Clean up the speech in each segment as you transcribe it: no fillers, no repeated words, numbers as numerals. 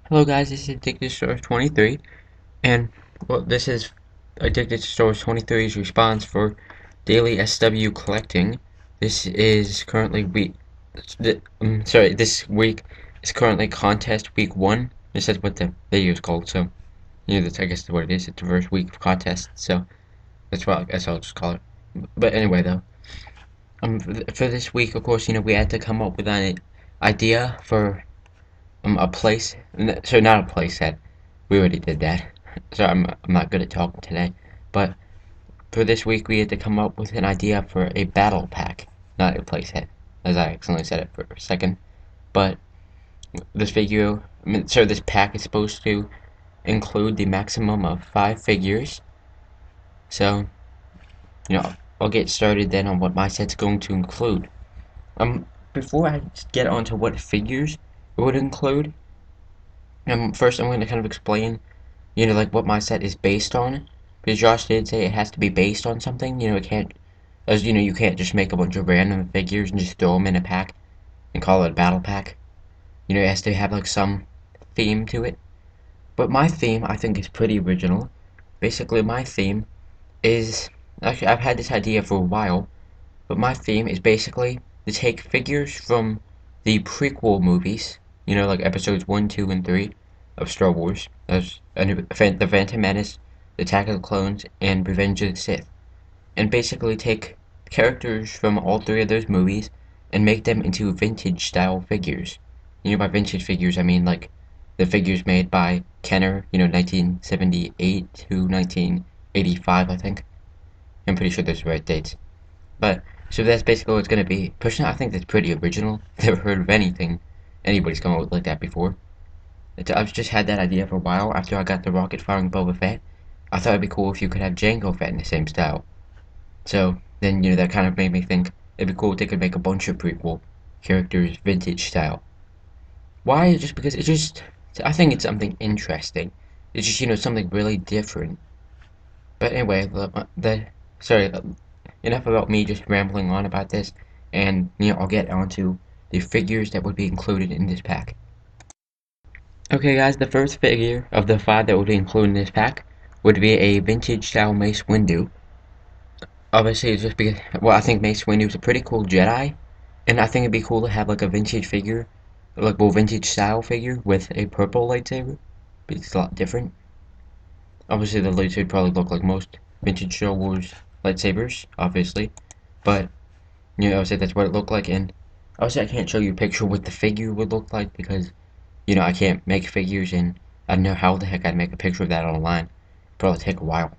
Hello guys, this is Addictedtostarwars23, and well, this is Addictedtostarwars23's response for daily SW collecting. This is currently this week is currently contest week 1. This is what the video is called, so that's, I guess, what it is. It's the first week of contest, so that's what I guess I'll just call it. But anyway, though, for this week, of course, we had to come up with an idea for a place. So not a place set. We already did that. So I'm not good at talking today. But for this week, we had to come up with an idea for a battle pack, not a place set, as I accidentally said it for a second. But this figure, this pack is supposed to include the maximum of 5 figures. So, I'll get started then on what my set's going to include. Before I get on to what figures it would include, first I'm going to kind of explain, like what my set is based on. Because Josh did say it has to be based on something. It can't, you can't just make a bunch of random figures and just throw them in a pack and call it a battle pack. It has to have like some theme to it. But my theme, I think, is pretty original. Basically, my theme is, actually, I've had this idea for a while, but my theme is basically to take figures from the prequel movies, like episodes 1, 2, and 3 of Star Wars, as The Phantom Menace, The Attack of the Clones, and Revenge of the Sith, and basically take characters from all 3 of those movies and make them into vintage style figures. By vintage figures, I mean like the figures made by Kenner, 1978 to 1985, I think. I'm pretty sure those are the right dates. But, so that's basically what it's going to be. Personally, I think that's pretty original. Never heard of anybody's come up with like that before. I've just had that idea for a while after I got the rocket firing Boba Fett. I thought it'd be cool if you could have Jango Fett in the same style. So, then, that kind of made me think it'd be cool if they could make a bunch of prequel characters vintage style. Why? Just because I think it's something interesting. It's just, something really different. But anyway, sorry, enough about me just rambling on about this, and I'll get onto the figures that would be included in this pack. Okay guys, the first figure of the 5 that would be included in this pack would be a vintage style Mace Windu. Obviously, it's just because, well, I think Mace Windu is a pretty cool Jedi, and I think it'd be cool to have like a vintage figure, like vintage style figure with a purple lightsaber. It's a lot different. Obviously, the lightsaber would probably look like most vintage Star Wars lightsabers, obviously, but I would say that's what it looked like, and obviously I can't show you a picture what the figure would look like because, I can't make figures, and I don't know how the heck I'd make a picture of that online. It'd probably take a while.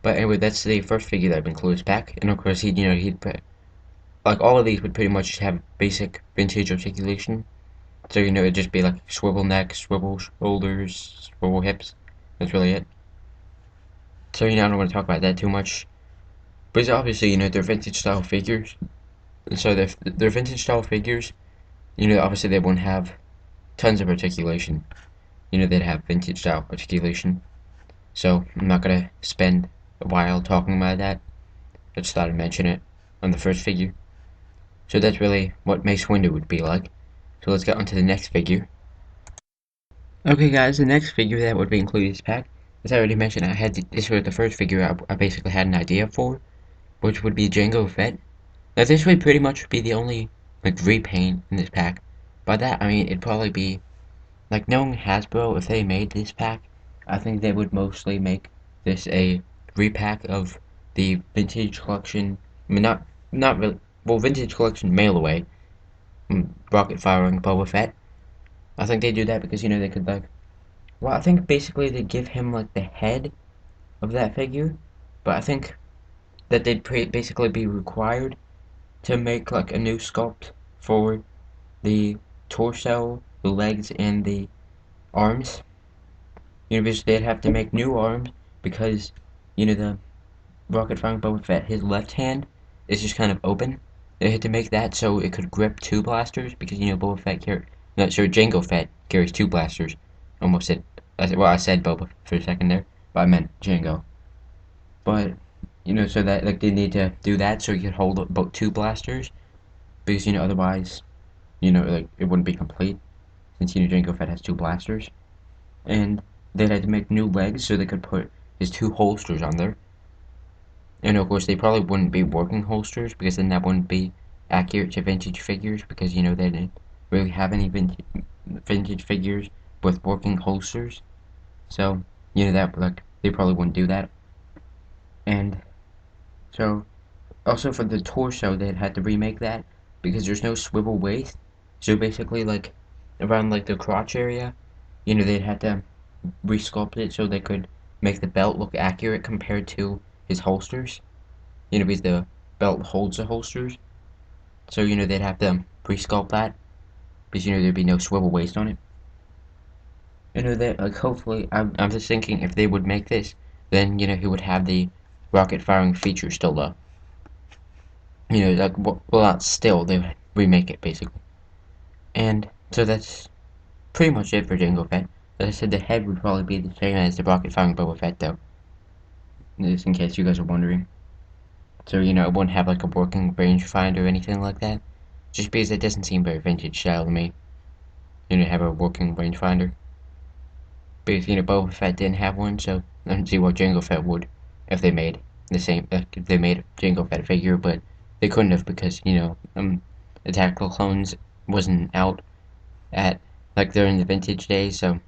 But anyway, that's the first figure that I've included back, and of course he'd put, like all of these would pretty much have basic vintage articulation. So it'd just be like swivel neck, swivel shoulders, swivel hips. That's really it. So I don't want to talk about that too much. But obviously, they're vintage style figures. So they're vintage style figures. Obviously they won't have tons of articulation. They'd have vintage style articulation. So I'm not gonna spend a while talking about that. I just thought I'd mention it on the first figure. So that's really what Mace Windu would be like. So let's get on to the next figure. Okay guys, the next figure that would be included in this pack, as I already mentioned, this was the first figure I basically had an idea for, which would be Jango Fett. Now this would pretty much be the only like repaint in this pack. By that I mean it'd probably be like, knowing Hasbro, if they made this pack, I think they would mostly make this a repack of the vintage collection. I mean, not really. Well, vintage collection mail away, rocket firing Boba Fett. I think they do that because they could like. Well, I think basically they give him like the head of that figure, but I think that they'd basically be required to make like a new sculpt for the torso, the legs, and the arms. Because they'd have to make new arms because, the rocket firing Boba Fett, his left hand is just kind of open. They had to make that so it could grip 2 blasters because, Boba Fett Jango Fett carries 2 blasters. Almost said, I said Boba for a second there, but I meant Jango. But, so that, like, they need to do that so he could hold about 2 blasters because, otherwise, like, it wouldn't be complete. since Jango Fett has two blasters, and they had to make new legs so they could put his two holsters on there. And of course, they probably wouldn't be working holsters because then that wouldn't be accurate to vintage figures because they didn't really have any vintage figures with working holsters. So that they probably wouldn't do that. And so also for the torso, they had to remake that because there's no swivel waist. So basically, around the crotch area, they'd had to resculpt it so they could make the belt look accurate compared to his holsters. Because the belt holds the holsters. So, they'd have to pre-sculpt that. Because, there'd be no swivel waist on it. That, hopefully, I'm just thinking if they would make this, then, he would have the rocket firing feature still, though. Well, not still, they would remake it, basically. And, so that's pretty much it for Jango Fett. As I said, the head would probably be the same as the rocket firing Boba Fett, though. Just in case you guys are wondering. So, it wouldn't have a working rangefinder or anything like that. Just because it doesn't seem very vintage style to me. Have a working rangefinder. Because, Boba Fett didn't have one, so I don't see what Jango Fett would if they made the same, if they made a Jango Fett figure, but they couldn't have because, Attack of the Clones wasn't out at, during the vintage days, so.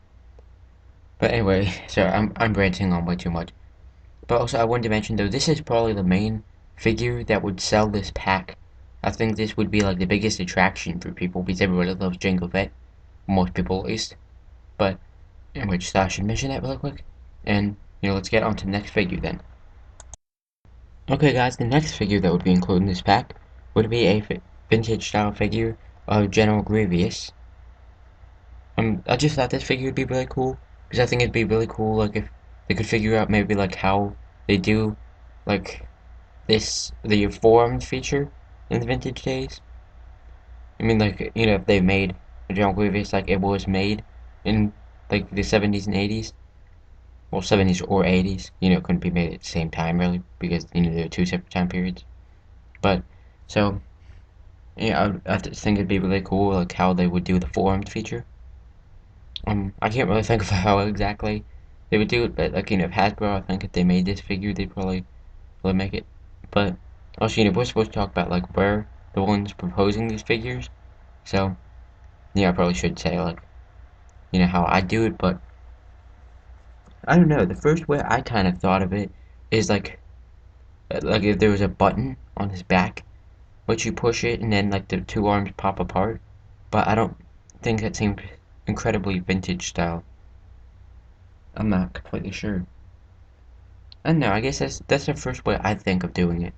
But anyway, so I'm ranting on way too much. But also, I wanted to mention, though, this is probably the main figure that would sell this pack. I think this would be, the biggest attraction for people, because everybody loves Jango Fett. Most people, at least. But, anyway, just thought I should mention that real quick. And, let's get on to the next figure, then. Okay, guys, the next figure that would be included in this pack would be a vintage-style figure of General Grievous. I just thought this figure would be really cool, because I think it'd be really cool, if they could figure out maybe, how they do, the forearms feature in the vintage days. I mean, if they made General Grievous like it was made in, the 70s and 80s. Well, 70s or 80s, couldn't be made at the same time, really, because, there are two separate time periods. But, so, I think it'd be really cool, how they would do the forearms feature. I can't really think of how exactly they would do it, but, if Hasbro, I think if they made this figure, they'd probably make it. But, also, we're supposed to talk about, where the ones proposing these figures. So, I probably should say, how I do it, but I don't know. The first way I kind of thought of it is if there was a button on his back, which you push it and then the two arms pop apart. But I don't think that seemed incredibly vintage style. I'm not completely sure. I don't know. I guess that's the first way I think of doing it.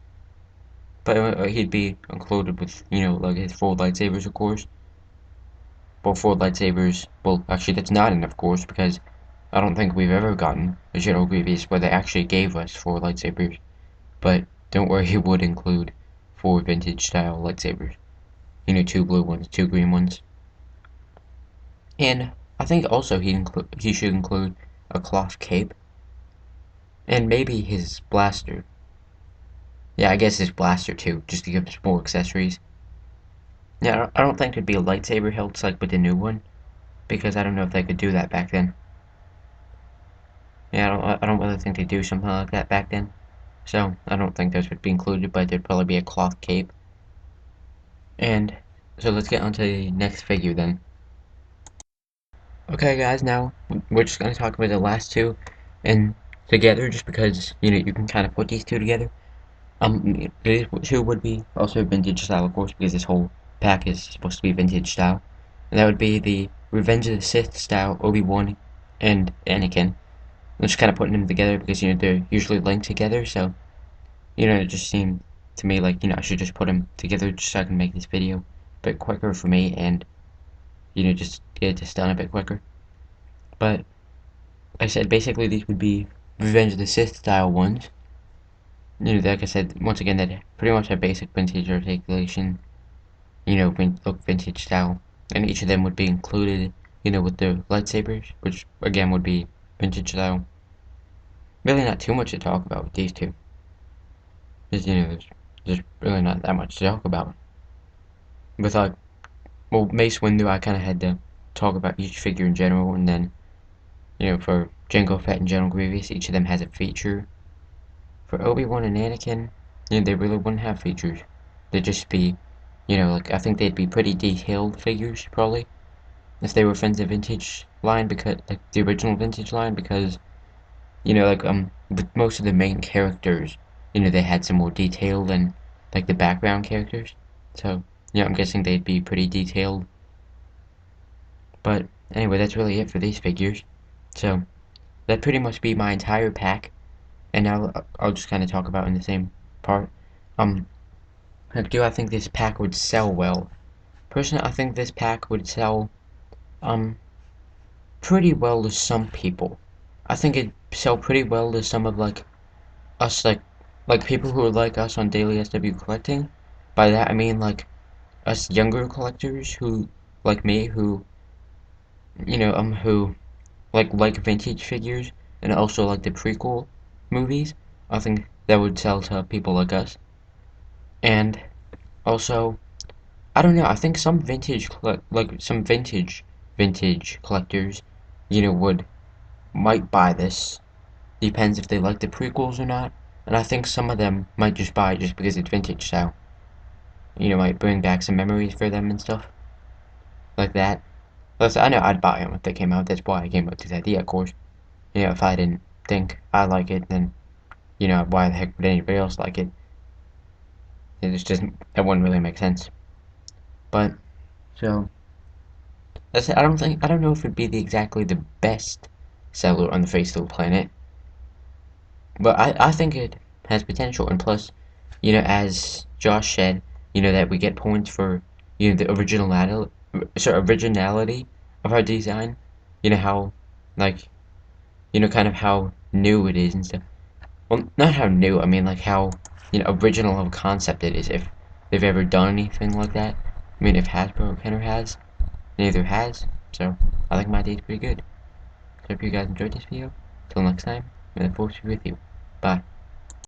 But he'd be included with his four lightsabers, of course. Well, four lightsabers. Well, actually, that's not enough, of course, because I don't think we've ever gotten a General Grievous where they actually gave us four lightsabers. But don't worry, it would include four vintage-style lightsabers. Two blue ones, two green ones. And I think also he should include a cloth cape. And maybe his blaster. Yeah, I guess his blaster too, just to give us more accessories. Yeah, I don't think it'd be a lightsaber hilt like with the new one, because I don't know if they could do that back then. Yeah, I don't really think they do something like that back then. So, I don't think those would be included, but there'd probably be a cloth cape. And, so let's get on to the next figure then. Okay guys, now, we're just going to talk about the last two, and together, just because, you can kind of put these two together. These two would be also vintage style, of course, because this whole pack is supposed to be vintage style. And that would be the Revenge of the Sith style Obi-Wan and Anakin. I'm just kind of putting them together because, they're usually linked together, so, it just seemed to me I should just put them together just so I can make this video a bit quicker for me and, just get this done a bit quicker. But, like I said, basically these would be Revenge of the Sith style ones. Like I said, once again, that pretty much have basic vintage articulation, look vintage style, and each of them would be included, with the lightsabers, which again would be vintage style. Really not too much to talk about with these two. There's really not that much to talk about. With well, Mace Windu, I kind of had to talk about each figure in general, and then, for Jango Fett and General Grievous, each of them has a feature. For Obi-Wan and Anakin, they really wouldn't have features. They'd just be, like, I think they'd be pretty detailed figures, probably, if they were from the vintage line, because, like, the original vintage line, because, like, with most of the main characters, they had some more detail than, like, the background characters. So, I'm guessing they'd be pretty detailed. But, anyway, that's really it for these figures. So, that'd pretty much be my entire pack. And now I'll just kind of talk about in the same part. Do I think this pack would sell well? Personally, I think this pack would sell, pretty well to some people. I think it'd sell pretty well to some of, like, us, like people who are like us on Daily SW Collecting. By that I mean, like, us younger collectors who, like me, who, who, like vintage figures, and also like the prequel movies. I think that would sell to people like us. And also, I don't know, I think some vintage collectors, might buy this. Depends if they like the prequels or not. And I think some of them might just buy it just because it's vintage, so, might bring back some memories for them and stuff. Like that. Plus, I know I'd buy them if they came out. That's why I came up with this idea, of course. If I didn't think I like it, then, why the heck would anybody else like it? It just doesn't, that wouldn't really make sense. But, so, I don't know if it'd be exactly the best seller on the face of the planet. But I think it has potential, and plus, as Josh said, that we get points for, the originality of our design. How, like, kind of how new it is and stuff. Well, not how new, I mean, like, how, original of a concept it is, if they've ever done anything like that. I mean, if Hasbro kind of has, neither has, so I think my idea is pretty good. So, hope you guys enjoyed this video. Till next time, may the force be with you. Bye.